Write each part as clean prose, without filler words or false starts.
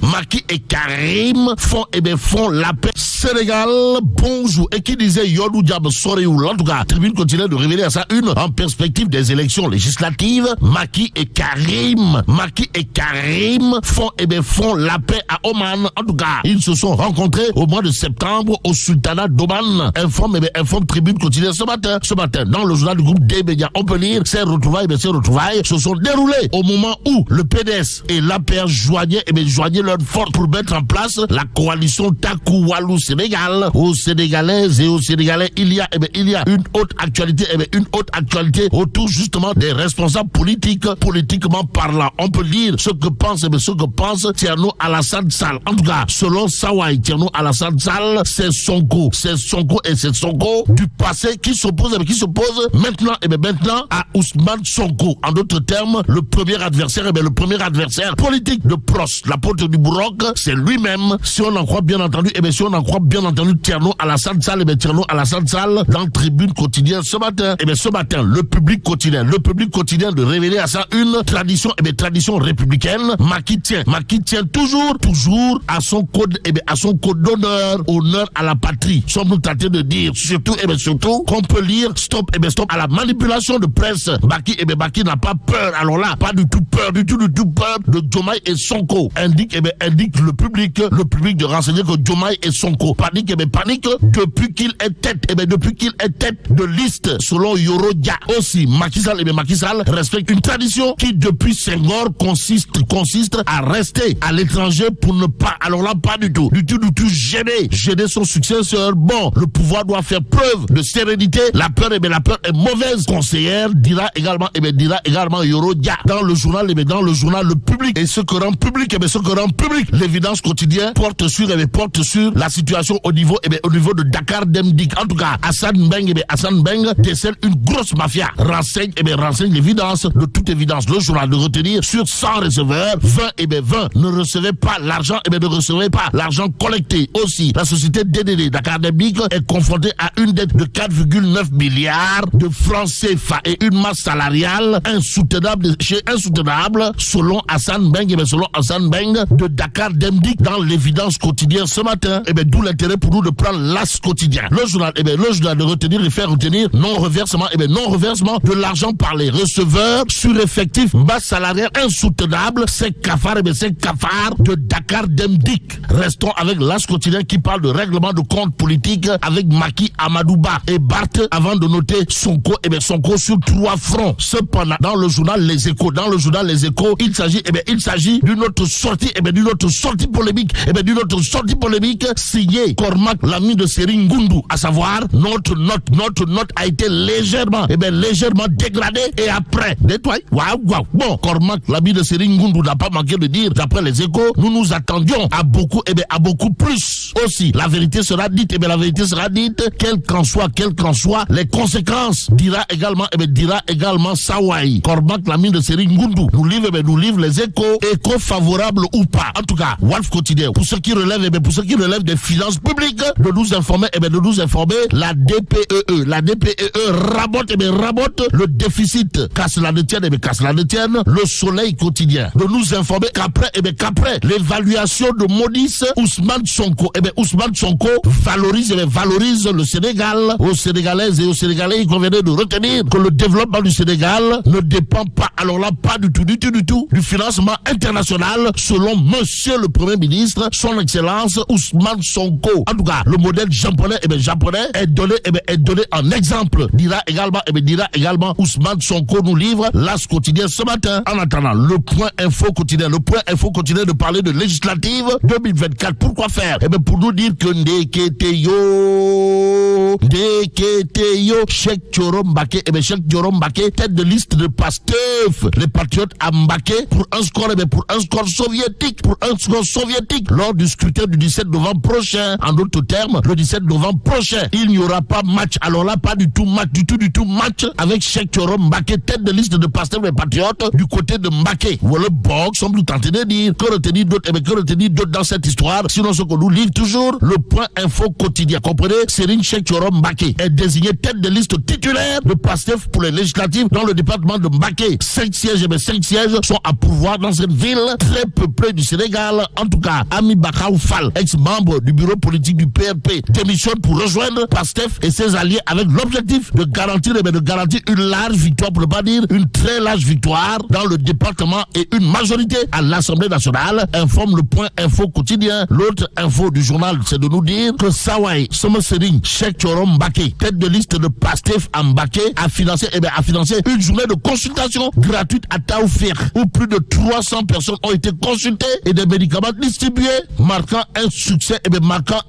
Macky et Karim font la paix. Sénégal, bonjour. Et qui disait Yodou Diab Soreou, en tout cas, Tribune continue de révéler à ça une en perspective des élections législatives. Macky et Karim font la paix à Oman. En tout cas, ils se sont rencontrés au mois de septembre au sultanat d'Oman. Informe Tribune continue ce matin. Ce matin, dans le journal du groupe des médias, on peut lire ces retrouvailles se sont déroulées au moment où le PDS et l'APR joignaient leurs forces pour mettre en place la coalition Taku Walou Sénégal. Aux Sénégalaises et aux Sénégalais, il y a une autre actualité, autour justement des responsables politiquement parlant. On peut lire ce que pense Thierno Alassane Sall. En tout cas, selon Sawai, Thierno Alassane Sall, c'est Sonko du passé qui s'oppose maintenant à Ousmane Sonko. En d'autres termes, le premier adversaire politique de Prost, l'apôtre du Bourroc, c'est lui-même. Si on en croit bien entendu Thierno Alassane Sall, dans Tribune quotidienne ce matin. Ce matin, le public quotidien de révéler à ça une tradition républicaine. Macky tient toujours à son code d'honneur, honneur à la patrie. Sommes-nous tentés de dire surtout qu'on peut lire stop à la manipulation de presse. Macky n'a pas peur, alors là, pas du tout peur de Diomaye et Sonko. Indique le public de renseigner que Diomaye et Sonko panique depuis qu'il est tête de liste selon Yorodia. Aussi, Macky Sall respecte une tradition qui depuis Senghor consiste à rester à l'étranger pour ne pas, alors là, pas du tout gêner son successeur. Bon, le pouvoir doit faire preuve de sérénité. La peur est mauvaise conseillère, dira également Yorodia. Dans le journal, le public. Et ce que rend public, l'évidence quotidienne porte sur la situation au niveau de Dakar Demdik. En tout cas, Hassan Beng décèle une grosse mafia. Renseigne l'évidence, de toute évidence. Le journal de retenir sur 100 receveurs, 20 ne recevaient pas l'argent collecté. Aussi, la société DDD Dakar Demdik est confrontée à une dette de 4,9 milliards de francs CFA et une masse salariale insoutenable selon Hassan Beng de Dakar Demdik dans l'évidence quotidienne ce matin. D'où l'intérêt pour nous de prendre l'As quotidien. Le journal de retenir et faire retenir non-reversement de l'argent par les receveurs sur effectif, masse salariale insoutenable, c'est cafard de Dakar Demdik. Restons avec l'As quotidien qui parle de règlement de compte politique avec Macky Amadouba et Barth avant de noter Sonko sur 3 fronts. Cependant, dans le journal Les Échos, il s'agit d'une autre sortie polémique signée Cormac, l'ami de Serigne Ngoundou, à savoir notre note a été légèrement dégradée et après nettoyée. Waouh. Bon, Cormac, l'ami de Serigne Ngoundou, n'a pas manqué de dire d'après Les Échos, nous attendions à beaucoup plus. Aussi, la vérité sera dite, quelles qu'en soient les conséquences, dira également Sawai. Cormac, l'ami de Serigne Ngoundou, nous livre Les Échos favorables ou pas. En tout cas, Walf quotidien, pour ceux qui relèvent des finances publiques, de nous informer, la DPEE rabote le déficit. Qu'à cela ne tienne, le Soleil quotidien, de nous informer qu'après l'évaluation de Maudis, Ousmane Sonko valorise le Sénégal. Aux Sénégalaises et aux Sénégalais, il convenait de retenir que le développement du Sénégal ne dépend pas, alors là, pas du tout, du financement international, selon Monsieur le Premier ministre, son Excellence Ousmane Sonko. En tout cas, le modèle japonais est donné en exemple, dira également Ousmane Sonko, nous livre l'As quotidien ce matin. En attendant, le point info quotidien de parler de législative 2024. Pourquoi faire? Pour nous dire que Ndeketeyo, Cheikh Thioro Mbacké, tête de liste de Pastef, les patriotes à Mbacké pour un score soviétique lors du scrutin du 17 novembre prochain. prochain. En d'autres termes, le 17 novembre prochain, il n'y aura pas match. Alors là, pas du tout match, du tout match avec Cheikh Thioro Mbacké, tête de liste de Pastef les Patriotes, du côté de Mbacké. Voilà, box, on nous tenter de dire, que retenir d'autres, que retenir d'autres dans cette histoire, sinon ce qu'on nous livre toujours, le point info quotidien. Comprenez? Serigne Cheikh Thioro Mbacké est désigné tête de liste titulaire de Pastef pour les législatives dans le département de Mbacké. 5 sièges sont à pourvoir dans cette ville très peuplée du Sénégal. En tout cas, Ami Bakaw Fall, ex-membre du bureau politique du PRP, démissionne pour rejoindre Pastef et ses alliés avec l'objectif de garantir une large victoire, pour ne pas dire une très large victoire dans le département et une majorité à l'Assemblée nationale, informe le point info quotidien. L'autre info du journal, c'est de nous dire que Sawai Serigne Cheikh Thioro Mbacké, tête de liste de Pastef à Mbacké, a financé une journée de consultation gratuite à Taoufir, où plus de 300 personnes ont été consultées et des médicaments distribués, marquant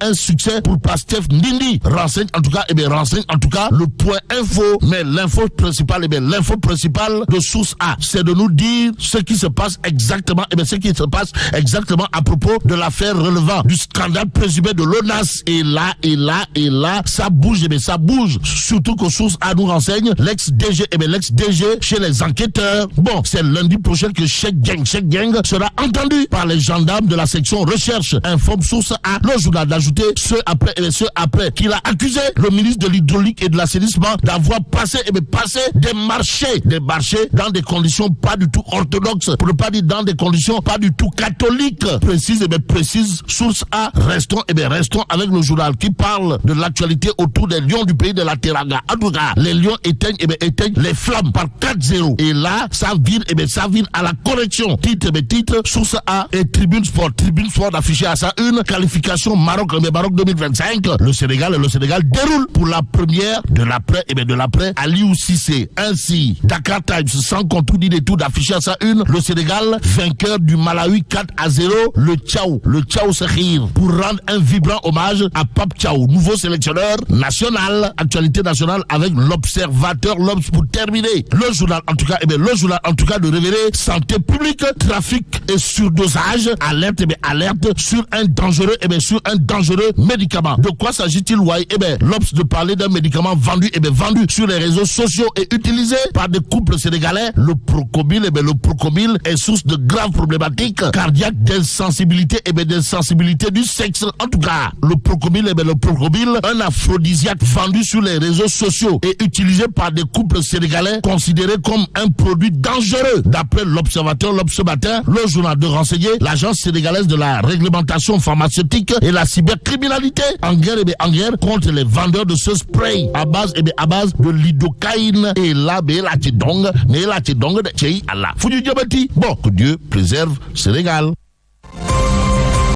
un succès pour Pastef Ndindi. Renseigne en tout cas le point info. Mais l'info principale de source A, c'est de nous dire ce qui se passe exactement, à propos de l'affaire relevant du scandale présumé de l'ONAS. Et là, ça bouge, surtout que source A nous renseigne l'ex-DG chez les enquêteurs. Bon, c'est lundi prochain que Cheikh Gang sera entendu par les gendarmes de la section recherche, informe source A. Le journal d'ajouter ce après qu'il a accusé le ministre de l'hydraulique et de l'assainissement d'avoir passé des marchés dans des conditions pas du tout orthodoxes, pour ne pas dire dans des conditions pas du tout catholiques. Précise source A. Restons avec le journal qui parle de l'actualité autour des lions du pays de la Teranga. En tout cas, les lions éteignent les flammes par 4-0. Et là, ça vire à la correction. Titre, source A et Tribune Sport affiché à sa une, qualification Maroc 2025. Le Sénégal déroule pour la première de l'après Aliou Cissé. Ainsi, Dakar Times sans contour ni détour d'afficher à sa une, le Sénégal vainqueur du Malawi 4-0, le Tchao Sahir, pour rendre un vibrant hommage à Pape Tchao, nouveau sélectionneur national. Actualité nationale avec l'Observateur, l'Obs pour terminer. Le journal en tout cas de révéler santé publique, trafic et surdosage, alerte sur un dangereux médicament. De quoi s'agit-il, Wai? L'Obs de parler d'un médicament vendu sur les réseaux sociaux et utilisé par des couples sénégalais. Le Procomil est source de graves problématiques cardiaques, d'insensibilité du sexe. En tout cas, le Procomil, un aphrodisiaque vendu sur les réseaux sociaux et utilisé par des couples sénégalais, considéré comme un produit dangereux. D'après l'Observateur, ce matin, le journal de renseigner l'Agence sénégalaise de la réglementation pharmaceutique et la cybercriminalité en guerre contre les vendeurs de ce spray à base de lidocaïne. Et là, bon, que Dieu préserve Sénégal.